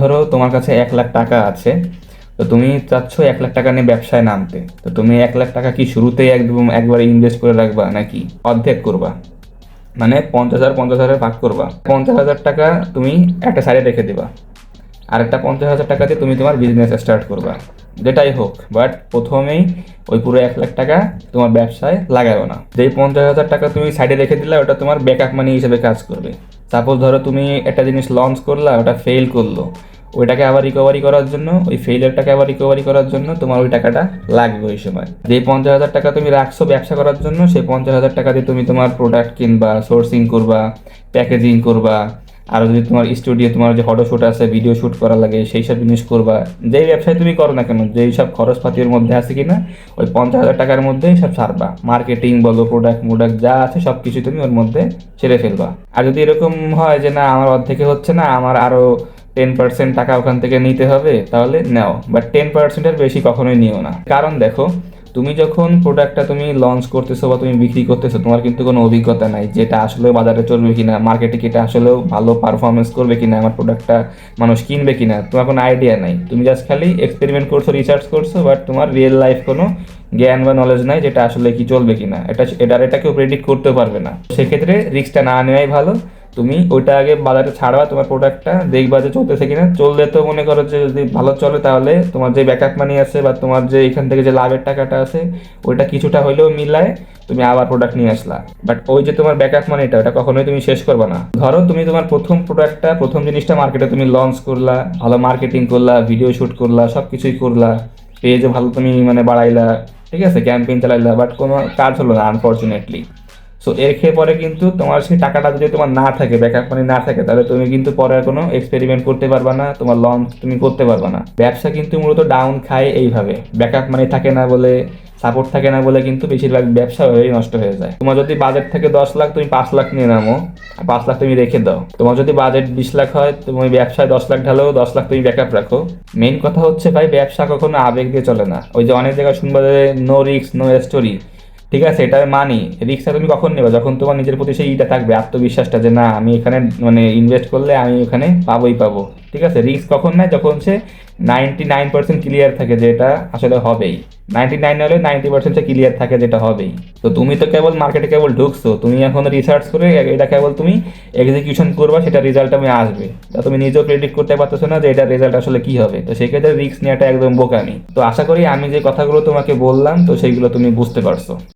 ধরো তোমার কাছে 1 লাখ টাকা আছে, তো তুমি চাচ্ছ 1 লাখ টাকা নিয়ে ব্যবসায় নামতে। তো তুমি 1 লাখ টাকা কি শুরুতেই একদম একবারে ইনভেস্ট করে রাখবা, নাকি অর্ধেক করবা? মানে 50,000 ভাগ করবা। 50,000 টাকা তুমি একটা সাইডে রেখে দিবা, আরেকটা 50,000 টাকা দিয়ে তুমি তোমার বিজনেস স্টার্ট করবা, যেটাই হোক। বাট প্রথমেই ওই পুরো 1 লাখ টাকা তোমার ব্যবসায় লাগাবে না। যেই 50,000 টাকা তুমি সাইডে রেখে দিলে, ওটা তোমার ব্যাকআপ মানি হিসেবে কাজ করবে। সাপোজ ধরো তুমি একটা জিনিস লঞ্চ করলা, ওটা ফেল করলো, ওইটাকে আবার রিকভারি করার জন্য, ওই ফেইলিয়ারটাকে আবার রিকভারি করার জন্য তোমার ওই টাকাটা লাগবে ওই সময়। যে 50,000 টাকা তুমি রাখছো ব্যবসা করার জন্য, সেই 50,000 টাকা দিয়ে তুমি তোমার প্রোডাক্ট কিনবা, সোর্সিং করবা, প্যাকেজিং করবা, আর যদি তোমার স্টুডিও, তোমার যে ফটোশ্যুট আছে, ভিডিও শ্যুট করা লাগে, সেই সব জিনিস করবা। যেই ব্যবসায় তুমি করো না কেন, যেই সব খরচপাতির মধ্যে আছে কিনা, ওই 50,000 টাকার মধ্যেই সব ছাড়বা। মার্কেটিং বলো, প্রোডাক্ট যা আছে সব কিছু তুমি ওর মধ্যে ছেড়ে ফেলবা। আর যদি এরকম হয় যে না আমার অর্ধেকে হচ্ছে না, আমার আরও 10% টাকা ওখান থেকে নিতে হবে, তাহলে নাও। বাট 10%-এর বেশি কখনোই নিও না। কারণ দেখো, তুমি যখন প্রোডাক্টটা তুমি লঞ্চ করতেছো বা তুমি বিক্রি করতেছো, তোমার কিন্তু কোনো অভিজ্ঞতা নাই যেটা আসলে বাজারে চলবে কিনা, মার্কেটে কি এটা আসলেও ভালো পারফরমেন্স করবে কিনা, আমার প্রোডাক্টটা মানুষ কিনবে কিনা, তোমার কোনো আইডিয়া নাই। তুমি জাস্ট খালি এক্সপেরিমেন্ট করছো, রিসার্চ করছো, বাট তোমার রিয়েল লাইফ কোনো জ্ঞান বা নলেজ নাই যেটা আসলে কি চলবে কিনা। এটা কেউ প্রেডিক্ট করতেও পারবে না। সেক্ষেত্রে রিস্কটা না নেওয়াই ভালো। তুমি ওইটা আগে বাজারে ছাড়বা, তোমার প্রোডাক্টটা দেখবা যে চলতেছে কিনা। চললে তো মনে করো যে যদি ভালো চলে, তাহলে তোমার যে ব্যাকআপ মানি আছে বা তোমার যে এখান থেকে যে লাভের টাকাটা আছে, ওইটা কিছুটা হলেও মিলায় তুমি আবার প্রোডাক্ট নিয়ে আসলা। বাট ওই যে তোমার ব্যাকআপ মানিটা, ওটা কখনোই তুমি শেষ করবে না। ধরো তুমি তোমার প্রথম প্রোডাক্টটা, প্রথম জিনিসটা মার্কেটে তুমি লঞ্চ করলা, ভালো মার্কেটিং করলা, ভিডিও শ্যুট করলা, সব কিছুই করলা, পেজে ভালো তুমি মানে বাড়াইলা, ঠিক আছে, ক্যাম্পেইন চালাইলা, বাট কোনো কাজ হলো না আনফর্চুনেটলি। সো এর খেয়ে পরে কিন্তু তোমার সেই টাকাটা যদি তোমার না থাকে, ব্যাকআপ মানি না থাকে, তাহলে তুমি কিন্তু পরে আর কোনো এক্সপেরিমেন্ট করতে পারবা না, তোমার লঞ্চ তুমি করতে পারবা না। ব্যবসা কিন্তু মূলত ডাউন খায় এইভাবে, ব্যাকআপ মানি থাকে না বলে, সাপোর্ট থাকে না বলে কিন্তু বেশিরভাগ ব্যবসা হয়েই নষ্ট হয়ে যায়। তোমার যদি বাজেট থাকে 10 লাখ, তুমি 5 লাখ নিয়ে নামো, আর 5 লাখ তুমি রেখে দাও। তোমার যদি বাজেট 20 লাখ হয়, তুমি ব্যবসায় 10 লাখ ঢালো, 10 লাখ তুমি ব্যাকআপ রাখো। মেইন কথা হচ্ছে ভাই, ব্যবসা কখনো আবেগ দিয়ে চলে না। ওই যে অনেক জায়গায় শুনবা যে নো রিস্ক নো স্টোরি, ঠিক আছে, এটা মানি। রিস্কটা তুমি কখন নেবে? যখন তোমার নিজের প্রতি সেই ইটা থাকবে, আত্মবিশ্বাসটা, যে না আমি এখানে মানে ইনভেস্ট করলে আমি ওখানে পাবোই পাবো। ঠিক আছে, রিস্ক কখন নেয়? যখন সে 99% ক্লিয়ার থাকে যে এটা আসলে হবেই। 99 হলে 90% সে ক্লিয়ার থাকে যেটা হবেই। তো তুমি তো কেবল মার্কেটে কেবল ঢুকছো, তুমি এখন রিসার্চ করে এটা কেবল তুমি এক্সিকিউশন করবা, সেটা রেজাল্ট আমি আসবে। তা তুমি নিজেও প্রেডিক্ট করতে পারতেছো না যে এটা রেজাল্ট আসলে কি হবে। তো সেক্ষেত্রে রিস্ক নেওয়াটা একদম বোকামি। তো আশা করি আমি যে কথাগুলো তোমাকে বললাম, তো সেইগুলো তুমি বুঝতে পারছো।